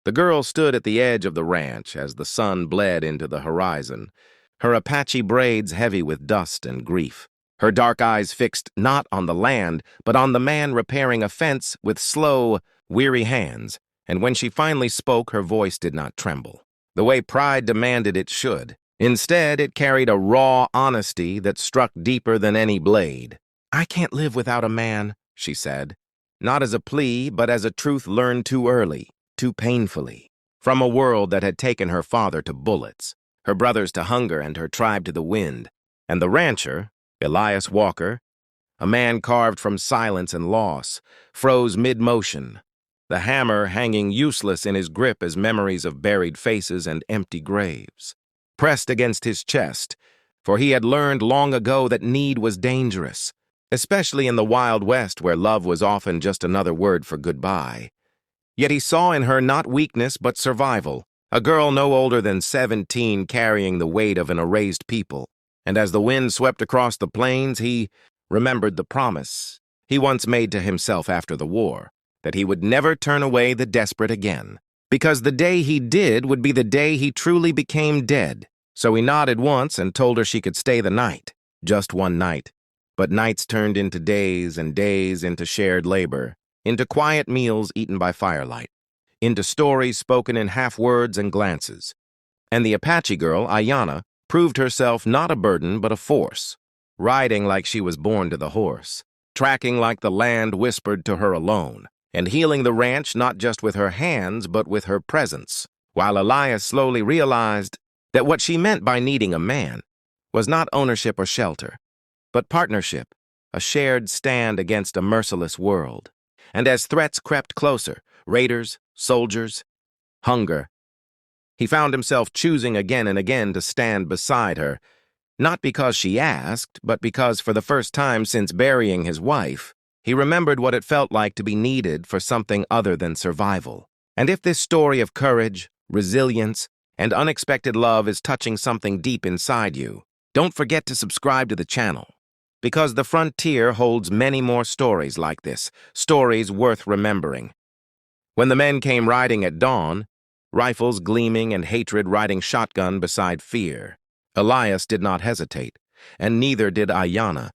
The girl stood at the edge of the ranch as the sun bled into the horizon, her Apache braids heavy with dust and grief, her dark eyes fixed not on the land, but on the man repairing a fence with slow, weary hands, and when she finally spoke, her voice did not tremble, the way pride demanded it should. Instead, it carried a raw honesty that struck deeper than any blade. "I can't live without a man," she said, not as a plea, but as a truth learned too early, too painfully, from a world that had taken her father to bullets, her brothers to hunger, and her tribe to the wind. And the rancher, Elias Walker, a man carved from silence and loss, froze mid-motion, the hammer hanging useless in his grip as memories of buried faces and empty graves pressed against his chest, for he had learned long ago that need was dangerous, especially in the Wild West where love was often just another word for goodbye. Yet he saw in her not weakness but survival, a girl no older than 17 carrying the weight of an erased people. And as the wind swept across the plains, he remembered the promise he once made to himself after the war, that he would never turn away the desperate again, because the day he did would be the day he truly became dead. So he nodded once and told her she could stay the night, just one night. But nights turned into days and days into shared labor, into quiet meals eaten by firelight, into stories spoken in half-words and glances. And the Apache girl, Ayanna, proved herself not a burden but a force, riding like she was born to the horse, tracking like the land whispered to her alone, and healing the ranch not just with her hands but with her presence, while Elias slowly realized that what she meant by needing a man was not ownership or shelter, but partnership, a shared stand against a merciless world. And as threats crept closer, raiders, soldiers, hunger, he found himself choosing again and again to stand beside her, not because she asked, but because for the first time since burying his wife, he remembered what it felt like to be needed for something other than survival. And if this story of courage, resilience, and unexpected love is touching something deep inside you, don't forget to subscribe to the channel, because the frontier holds many more stories like this, stories worth remembering. When the men came riding at dawn, rifles gleaming and hatred riding shotgun beside fear, Elias did not hesitate, and neither did Ayanna,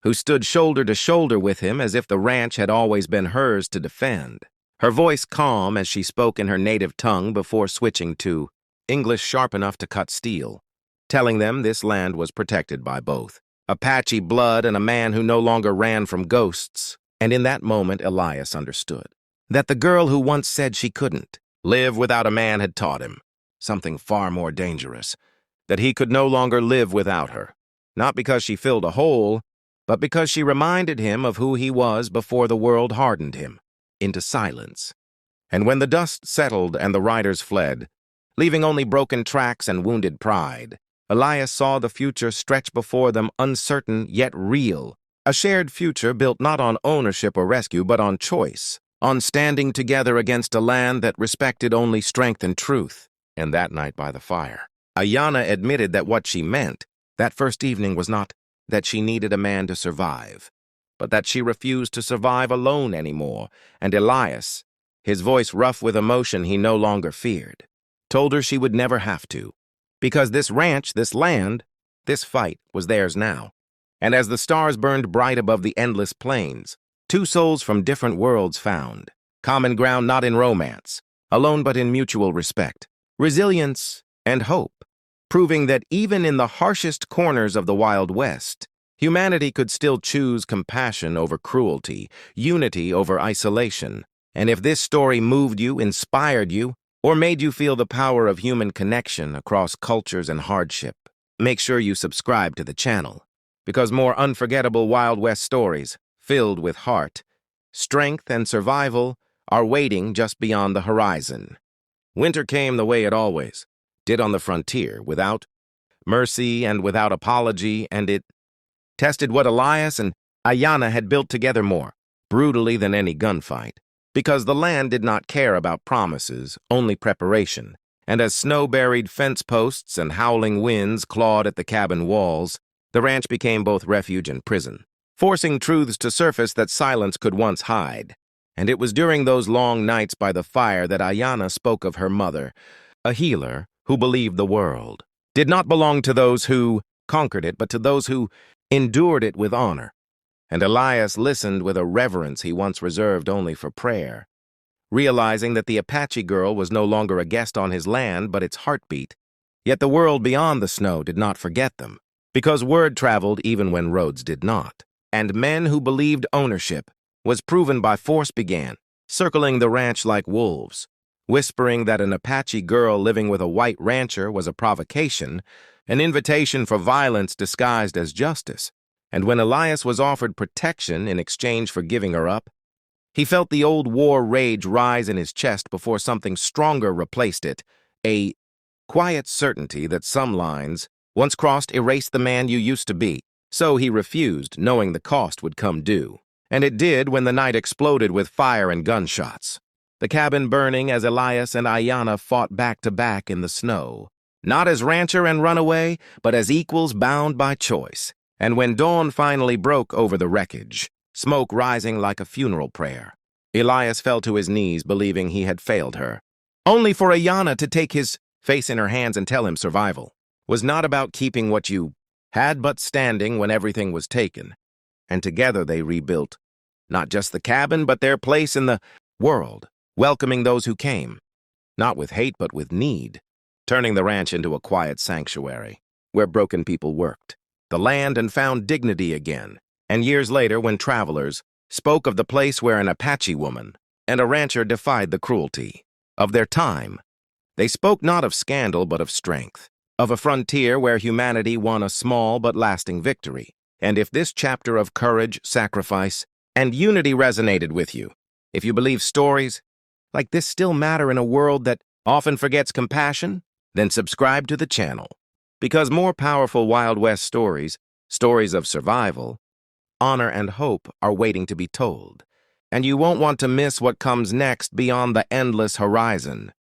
who stood shoulder to shoulder with him as if the ranch had always been hers to defend, her voice calm as she spoke in her native tongue before switching to English sharp enough to cut steel, telling them this land was protected by both Apache blood and a man who no longer ran from ghosts. And in that moment, Elias understood that the girl who once said she couldn't live without a man had taught him something far more dangerous, that he could no longer live without her, not because she filled a hole, but because she reminded him of who he was before the world hardened him into silence. And when the dust settled and the riders fled, leaving only broken tracks and wounded pride, Elias saw the future stretch before them, uncertain yet real, a shared future built not on ownership or rescue but on choice, on standing together against a land that respected only strength and truth. And that night by the fire, Ayanna admitted that what she meant that first evening was not that she needed a man to survive, but that she refused to survive alone anymore. And Elias, his voice rough with emotion he no longer feared, told her she would never have to, because this ranch, this land, this fight was theirs now. And as the stars burned bright above the endless plains, two souls from different worlds found common ground not in romance, alone but in mutual respect, resilience, and hope, proving that even in the harshest corners of the Wild West, humanity could still choose compassion over cruelty, unity over isolation. And if this story moved you, inspired you, or made you feel the power of human connection across cultures and hardship, make sure you subscribe to the channel, because more unforgettable Wild West stories, filled with heart, strength, and survival, are waiting just beyond the horizon. Winter came the way it always did on the frontier, without mercy and without apology, and it tested what Elias and Ayanna had built together more brutally than any gunfight, because the land did not care about promises, only preparation. And as snow-buried fence posts and howling winds clawed at the cabin walls, the ranch became both refuge and prison, forcing truths to surface that silence could once hide. And it was during those long nights by the fire that Ayana spoke of her mother, a healer who believed the world did not belong to those who conquered it, but to those who endured it with honor. And Elias listened with a reverence he once reserved only for prayer. Realizing that the Apache girl was no longer a guest on his land, but its heartbeat, yet the world beyond the snow did not forget them, because word traveled even when roads did not. And men who believed ownership was proven by force began, circling the ranch like wolves, whispering that an Apache girl living with a white rancher was a provocation, an invitation for violence disguised as justice. And when Elias was offered protection in exchange for giving her up, he felt the old war rage rise in his chest before something stronger replaced it, a quiet certainty that some lines, once crossed, erased the man you used to be. So he refused, knowing the cost would come due. And it did when the night exploded with fire and gunshots, the cabin burning as Elias and Ayana fought back to back in the snow, not as rancher and runaway, but as equals bound by choice. And when dawn finally broke over the wreckage, smoke rising like a funeral prayer, Elias fell to his knees, believing he had failed her, only for Ayana to take his face in her hands and tell him survival was not about keeping what you had, but standing when everything was taken. And together they rebuilt not just the cabin, but their place in the world, welcoming those who came, not with hate, but with need, turning the ranch into a quiet sanctuary where broken people worked the land and found dignity again. And years later, when travelers spoke of the place where an Apache woman and a rancher defied the cruelty of their time, they spoke not of scandal, but of strength, of a frontier where humanity won a small but lasting victory. And if this chapter of courage, sacrifice, and unity resonated with you, if you believe stories like this still matter in a world that often forgets compassion, then subscribe to the channel, because more powerful Wild West stories, stories of survival, honor, and hope are waiting to be told. And you won't want to miss what comes next beyond the endless horizon.